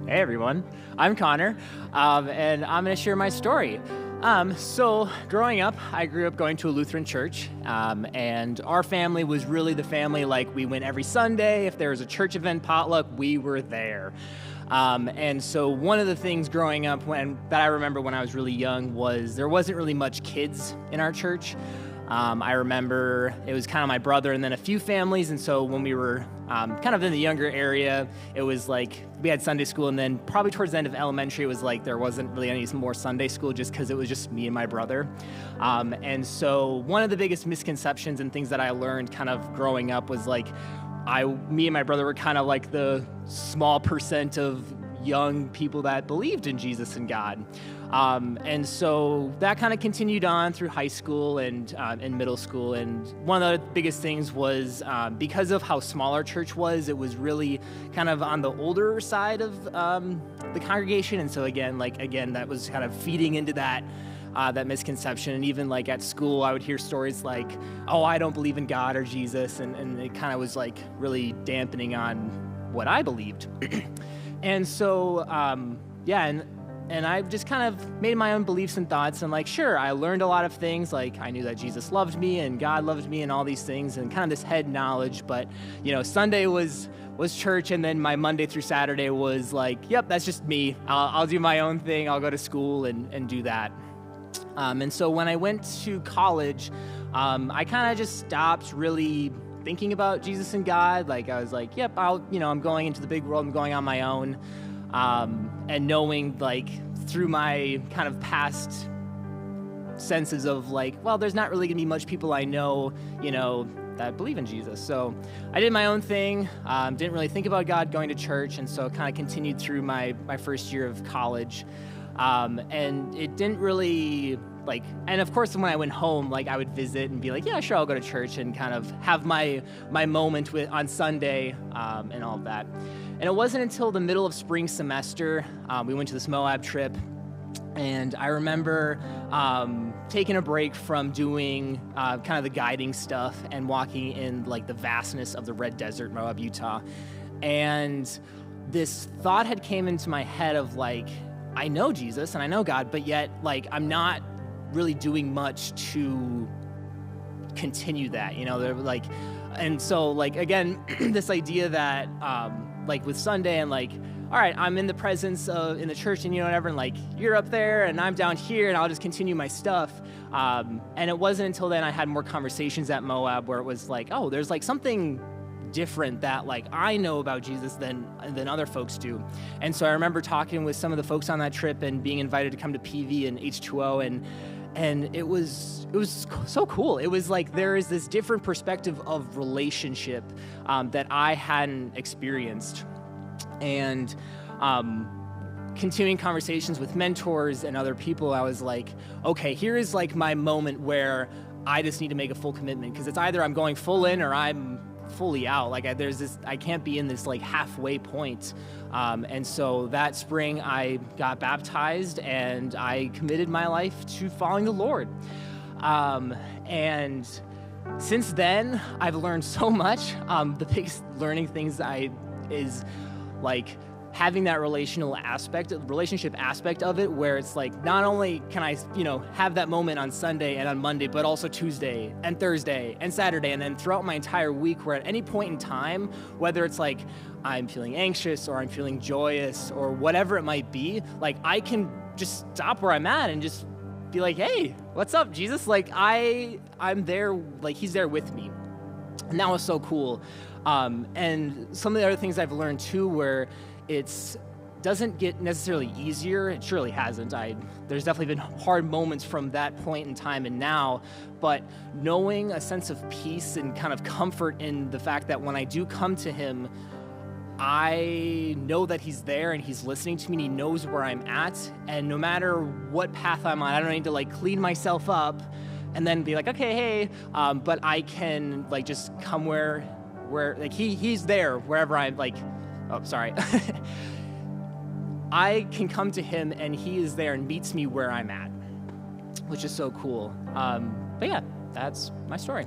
Hey everyone, I'm Conor, and I'm going to share my story. So growing up, I grew up going to a Lutheran church, and our family was really the family, like we went every Sunday. If there was a church event potluck, we were there. And so one of the things growing up that I remember when I was really young was there wasn't really much kids in our church. I remember it was kind of my brother and then a few families, and so when we were kind of in the younger area, it was like we had Sunday school, and then probably towards the end of elementary, it was like there wasn't really any more Sunday school just because it was just me and my brother. And so one of the biggest misconceptions and things that I learned kind of growing up was like me and my brother were kind of like the small percent of young people that believed in Jesus and God. And so that kind of continued on through high school and middle school. And one of the biggest things was because of how small our church was, it was really kind of on the older side of the congregation. And so again, that was kind of feeding into that misconception. And even like at school, I would hear stories like, oh, I don't believe in God or Jesus. And it kind of was like really dampening on what I believed. And so, and I've just kind of made my own beliefs and thoughts, and like, sure, I learned a lot of things, like I knew that Jesus loved me and God loved me and all these things, and kind of this head knowledge, but, Sunday was church, and then my Monday through Saturday was like, yep, that's just me. I'll do my own thing. I'll go to school and do that. And so when I went to college, I kind of just stopped really thinking about Jesus and God. Like I was like, yep, I'm going into the big world, I'm going on my own. And knowing like through my kind of past senses of like, well, there's not really gonna be much people I know, that believe in Jesus. So I did my own thing, didn't really think about God, going to church, and so kind of continued through my first year of college. And it didn't really and of course when I went home, I would visit and be like, yeah, sure, I'll go to church and kind of have my moment on Sunday, and all of that. And it wasn't until the middle of spring semester, we went to this Moab trip, and I remember taking a break from doing kind of the guiding stuff and walking in the vastness of the Red Desert, Moab, Utah. And this thought had came into my head of I know Jesus and I know God, but yet I'm not really doing much to continue that, they're and so again, this idea that with Sunday and all right, I'm in the presence of in the church and whatever, and you're up there and I'm down here and I'll just continue my stuff. And it wasn't until then I had more conversations at Moab where it was oh, there's something different that I know about Jesus than other folks do. And so I remember talking with some of the folks on that trip and being invited to come to PV and H2O, and it was so cool. It was there is this different perspective of relationship that I hadn't experienced. And continuing conversations with mentors and other people, I was okay, here is my moment where I just need to make a full commitment, because it's either I'm going full in or I'm fully out. I can't be in this halfway point. And so that spring I got baptized and I committed my life to following the Lord. And since then I've learned so much. The biggest learning things is having that relationship aspect of it, where it's not only can I, have that moment on Sunday and on Monday, but also Tuesday and Thursday and Saturday, and then throughout my entire week, where at any point in time, whether it's I'm feeling anxious or I'm feeling joyous or whatever it might be, I can just stop where I'm at and just be hey, what's up, Jesus? I'm there, he's there with me. And that was so cool. And some of the other things I've learned too, where it doesn't get necessarily easier. It surely hasn't. There's definitely been hard moments from that point in time and now, but knowing a sense of peace and kind of comfort in the fact that when I do come to him, I know that he's there and he's listening to me and he knows where I'm at. And no matter what path I'm on, I don't need to clean myself up and then be okay, hey, but I can just come where he's there wherever I'm oh, sorry. I can come to him and he is there and meets me where I'm at, which is so cool. But yeah, that's my story.